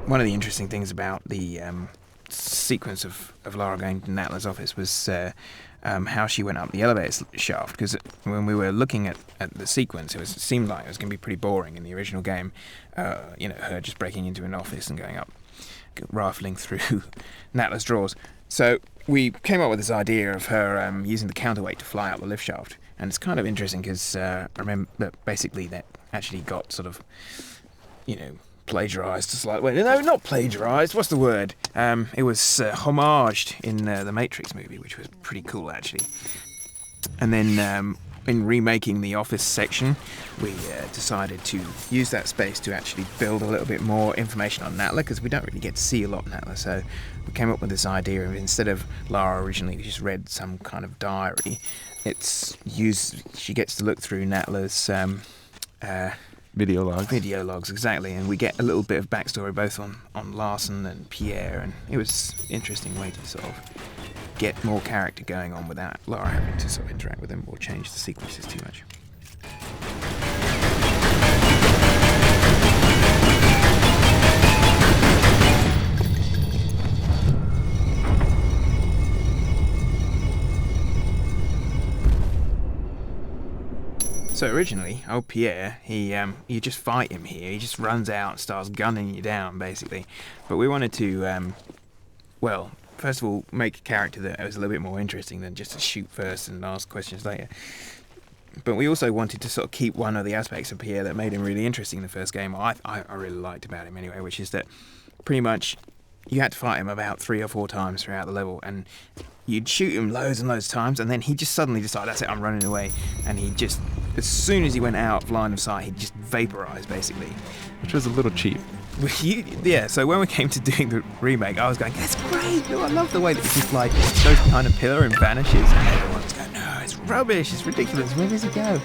One of the interesting things about the sequence of Lara going to Natla's office was how she went up the elevator shaft, because when we were looking at the sequence, it seemed like it was going to be pretty boring in the original game. Her just breaking into an office and going up, rifling through Natla's drawers. So we came up with this idea of her using the counterweight to fly up the lift shaft, and it's kind of interesting because I remember that basically that actually got sort of, plagiarised a slight way. No, not plagiarised. What's the word? It was homaged in the Matrix movie, which was pretty cool, actually. And then in remaking the office section, we decided to use that space to actually build a little bit more information on Natla, because we don't really get to see a lot of Natla. So we came up with this idea of, instead of Lara originally just read some kind of diary, she gets to look through Natla's Video logs, exactly, and we get a little bit of backstory both on Larson and Pierre, and it was an interesting way to sort of get more character going on without Lara having to sort of interact with them or change the sequences too much. So originally, old Pierre, you just fight him here. He just runs out and starts gunning you down, basically. But we wanted to, first of all, make a character that was a little bit more interesting than just to shoot first and ask questions later. But we also wanted to sort of keep one of the aspects of Pierre that made him really interesting in the first game, or I really liked about him anyway, which is that pretty much you had to fight him about 3 or 4 times throughout the level, and you'd shoot him loads and loads of times, and then he just suddenly decided, that's it, I'm running away, and he just, as soon as he went out of line of sight, he'd just vaporised, basically. which was a little cheap. Yeah, so when we came to doing the remake, I was going, that's great, no, I love the way that he just like goes behind a pillar and vanishes, and everyone's going, no, it's rubbish, it's ridiculous, where does he go?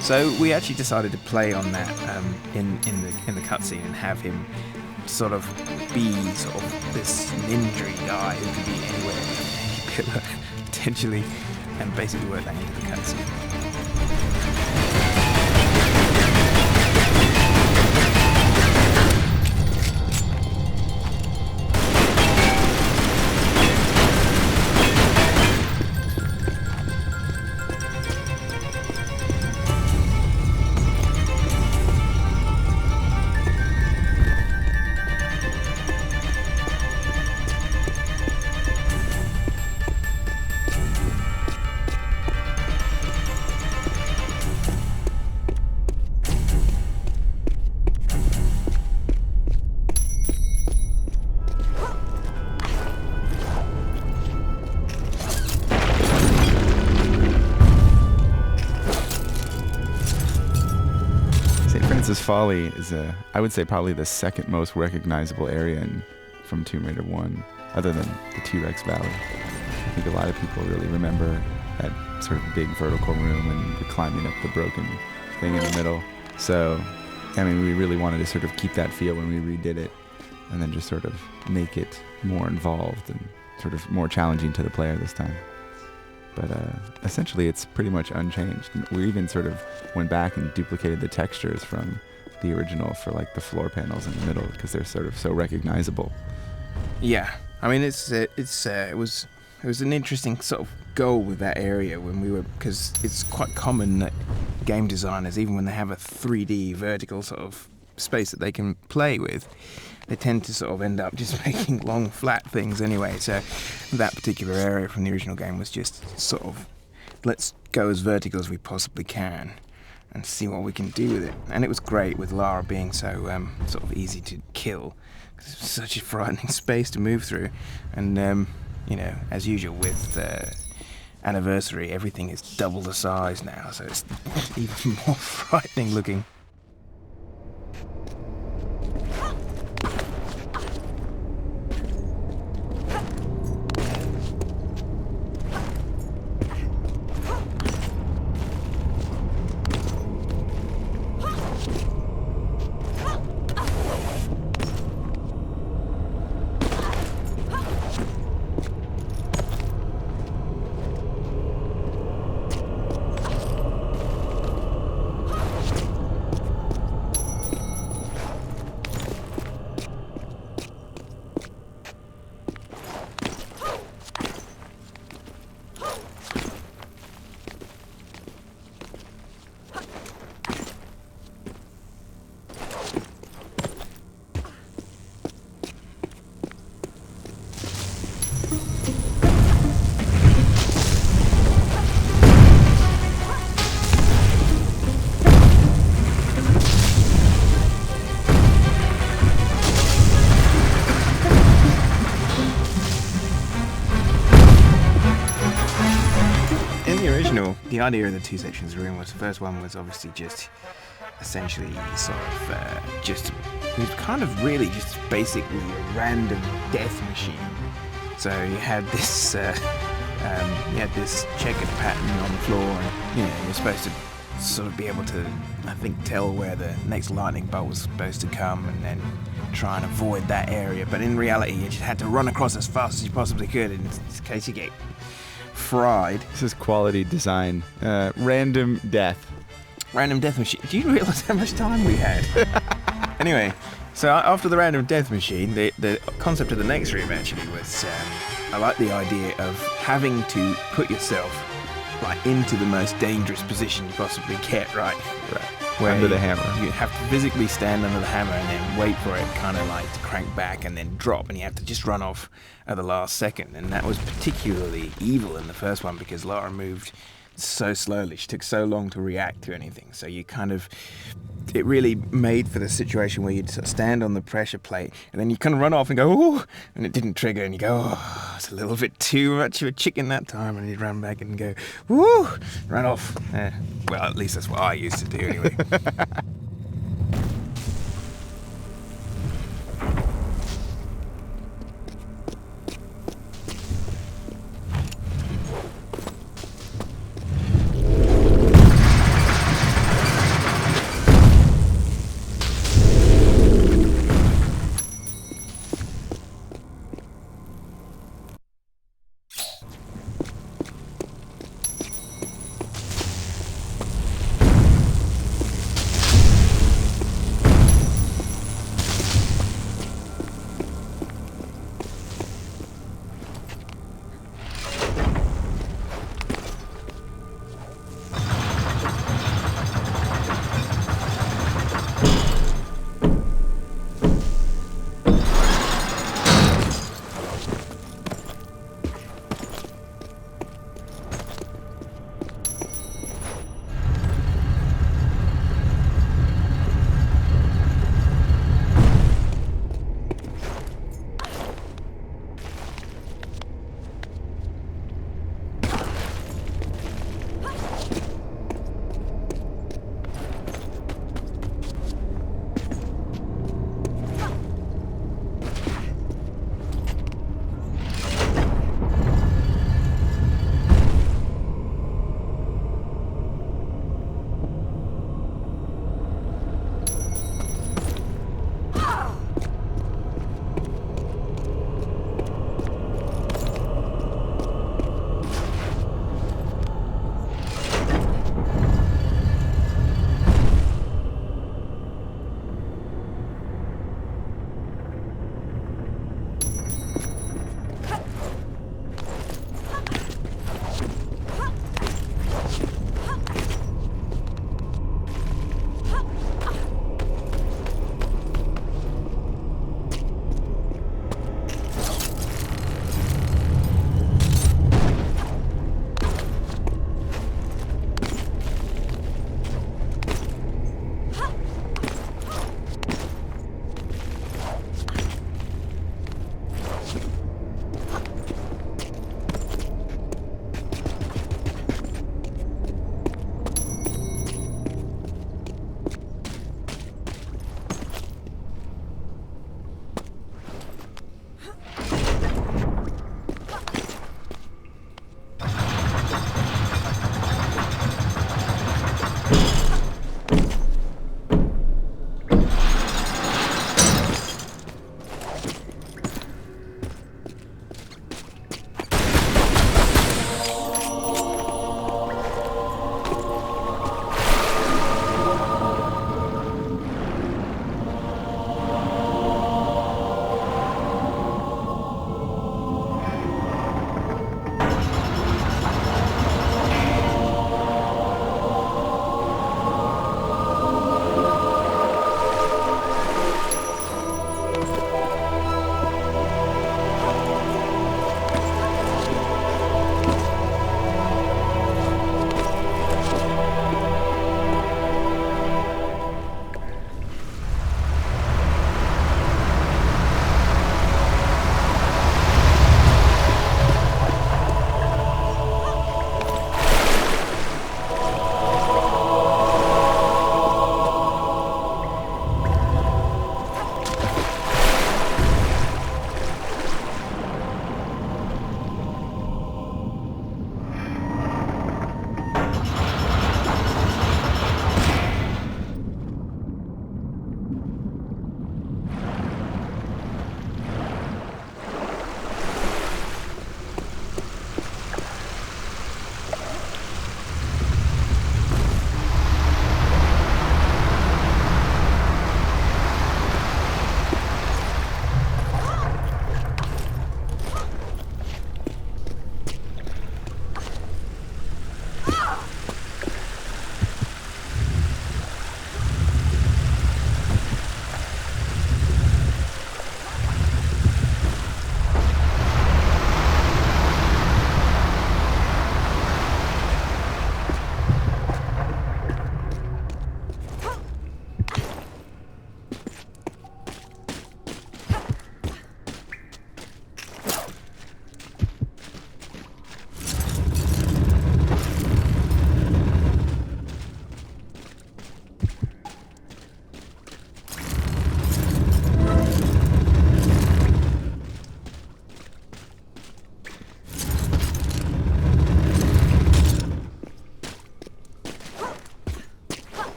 So we actually decided to play on that in the cutscene and have him sort of be sort of this ninja guy who could be anywhere, any pillar, potentially, and basically work that into the cutscene. Folly is I would say probably the second most recognizable area from Tomb Raider 1, other than the T-Rex Valley. I think a lot of people really remember that sort of big vertical room and the climbing up the broken thing in the middle. So, I mean, we really wanted to sort of keep that feel when we redid it, and then just sort of make it more involved and sort of more challenging to the player this time. But essentially, it's pretty much unchanged. We even sort of went back and duplicated the textures from the original for like the floor panels in the middle, because they're sort of so recognizable. Yeah, I mean, it was an interesting sort of goal with that area because it's quite common that game designers, even when they have a 3D vertical sort of space that they can play with, they tend to sort of end up just making long flat things anyway. So that particular area from the original game was just sort of, let's go as vertical as we possibly can and see what we can do with it. And it was great with Lara being so sort of easy to kill, because it was such a frightening space to move through. And as usual with Anniversary, everything is double the size now, so it's even more frightening looking. the idea of the two sections of the room was the first one was obviously just essentially sort of it was kind of really just basically a random death machine. So you had this checkered pattern on the floor, and you're supposed to sort of be able to, I think, tell where the next lightning bolt was supposed to come and then try and avoid that area. But in reality, you just had to run across as fast as you possibly could in case you get fried. This is quality design. Random death. Random death machine. Do you realise how much time we had? Anyway, so after the random death machine, the concept of the next room actually was, I like the idea of having to put yourself into the most dangerous position you possibly get, right? Where under the hammer. You have to physically stand under the hammer and then wait for it kind of to crank back and then drop, and you have to just run off at the last second. And that was particularly evil in the first one because Lara moved so slowly. She took so long to react to anything. So you it really made for the situation where you'd sort of stand on the pressure plate and then you kind of run off and go, oh, and it didn't trigger, and you go, oh, it's a little bit too much of a chicken that time, and you'd run back and go, woo, run off. Well, at least that's what I used to do anyway.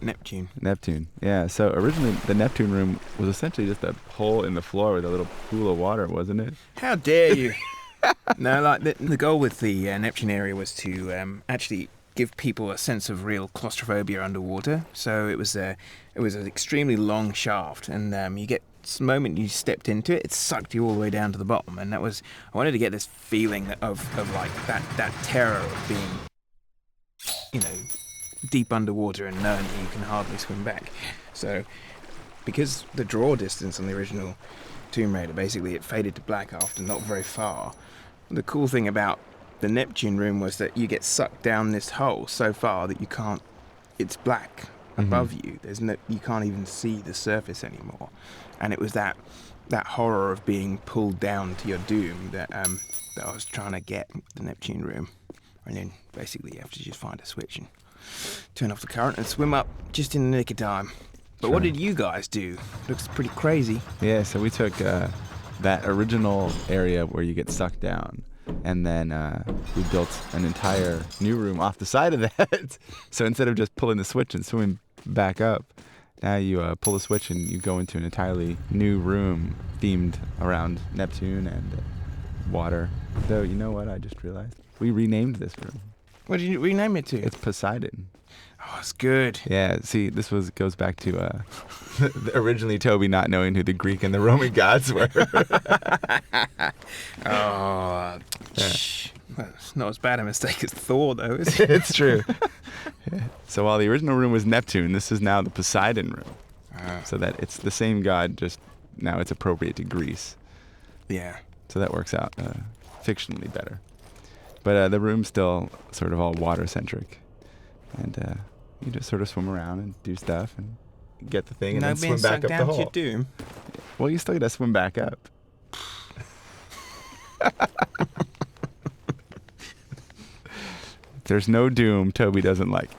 Neptune. Neptune. Yeah. So originally the Neptune room was essentially just a hole in the floor with a little pool of water, wasn't it? How dare you? No, like the goal with the Neptune area was to actually give people a sense of real claustrophobia underwater. So it was an extremely long shaft, and you get the moment you stepped into it, it sucked you all the way down to the bottom, and I wanted to get this feeling of like that terror of being, you know, deep underwater and knowing that you can hardly swim back. So because the draw distance on the original Tomb Raider, basically it faded to black after not very far. The cool thing about the Neptune room was that you get sucked down this hole so far that you can't, it's black above you. You can't even see the surface anymore. And it was that horror of being pulled down to your doom that I was trying to get with the Neptune room. And then basically you have to just find a switch and turn off the current and swim up just in the nick of time. But what did you guys do? Looks pretty crazy. Yeah, so we took that original area where you get sucked down, and then we built an entire new room off the side of that. So instead of just pulling the switch and swimming back up, now you pull the switch and you go into an entirely new room themed around Neptune and water. Though, you know what I just realized? We renamed this room. What did you rename it to? It's Poseidon. Oh, it's good. Yeah, see, goes back to originally Toby not knowing who the Greek and the Roman gods were. Well, it's not as bad a mistake as Thor, though, is it? It's true. So while the original room was Neptune, this is now the Poseidon room. So that it's the same god, just now it's appropriate to Greece. Yeah. So that works out fictionally better. But the room's still sort of all water-centric. And you just sort of swim around and do stuff and get the thing and then swim back up the hole. Your doom. Well, you still got to swim back up. There's no doom Toby doesn't like.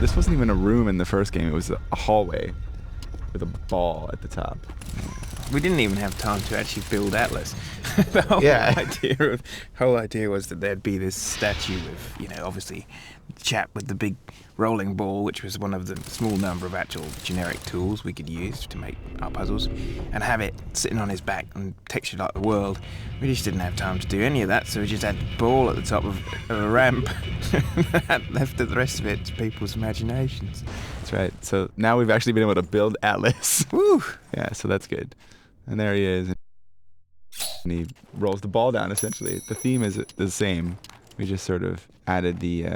This wasn't even a room in the first game. It was a hallway with a ball at the top. We didn't even have time to actually build Atlas. The whole idea was that there'd be this statue with, you know, obviously the chap with the big rolling ball, which was one of the small number of actual generic tools we could use to make our puzzles, and have it sitting on his back and textured like the world. We just didn't have time to do any of that, so we just had the ball at the top of a ramp. That left the rest of it to people's imaginations. That's right. So now we've actually been able to build Atlas. Woo! Yeah, so that's good. And there he is. And he rolls the ball down, essentially. The theme is the same. We just sort of added the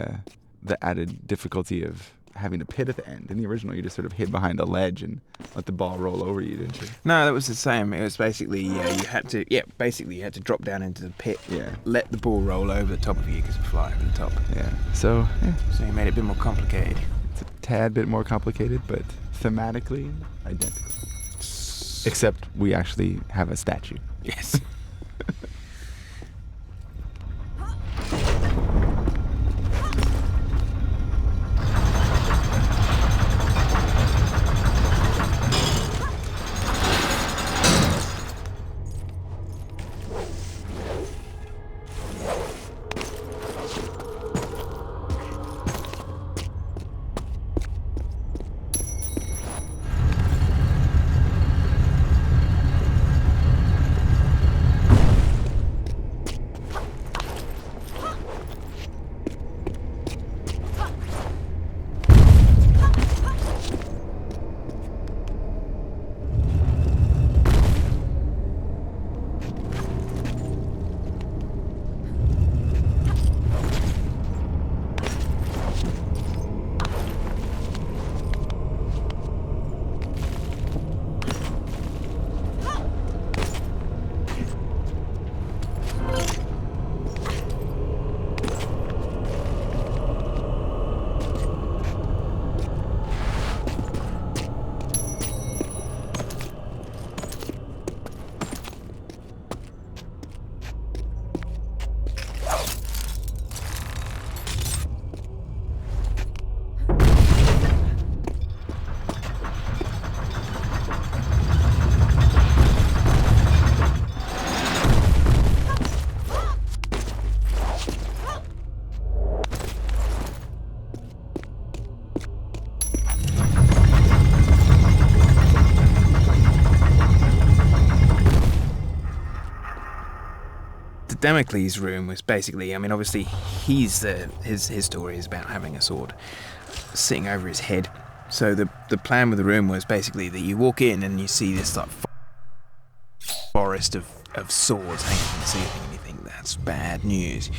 added difficulty of having a pit at the end. In the original, you just sort of hid behind a ledge and let the ball roll over you, didn't you? No, that was the same. It was basically, you had to drop down into the pit, let the ball roll over the top of you because it would fly over the top. Yeah. So you made it a bit more complicated. It's a tad bit more complicated, but thematically identical. Except we actually have a statue. Yes. Damocles' room was basically, I mean, obviously his story is about having a sword sitting over his head. So the plan with the room was basically that you walk in and you see this like forest of swords hanging from the ceiling, and you think that's bad news.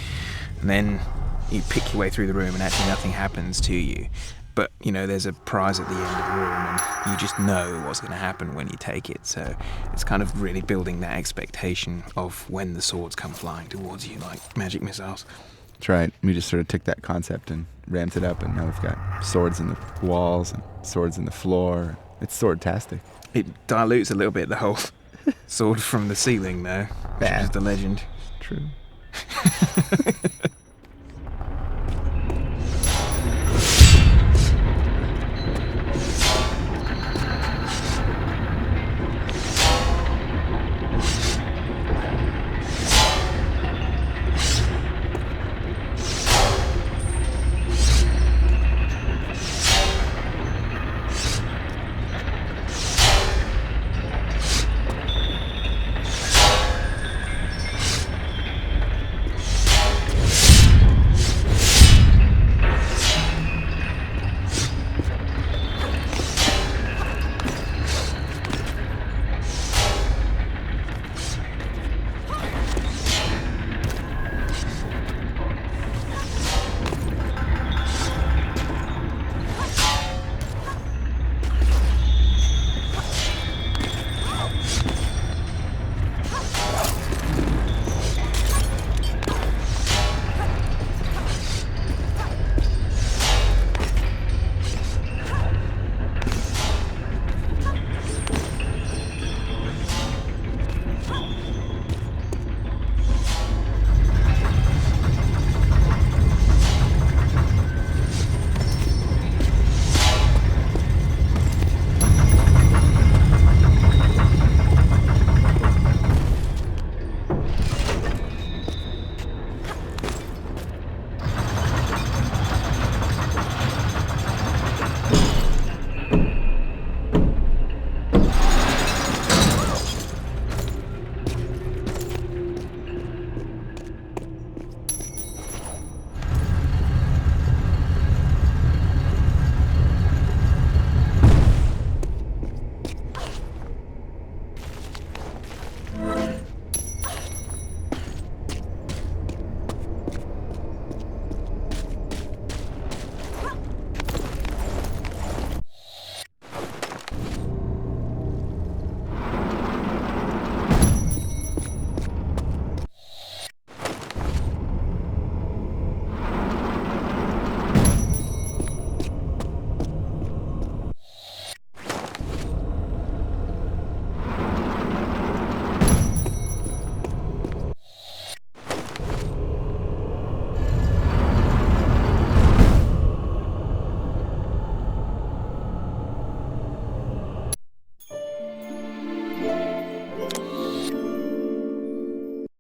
And then you pick your way through the room and actually nothing happens to you. But, you know, there's a prize at the end of the room and you just know what's going to happen when you take it. So it's kind of really building that expectation of when the swords come flying towards you like magic missiles. That's right. We just sort of took that concept and ramped it up, and now we've got swords in the walls and swords in the floor. It's sword-tastic. It dilutes a little bit the whole sword from the ceiling, though, which is the legend. True.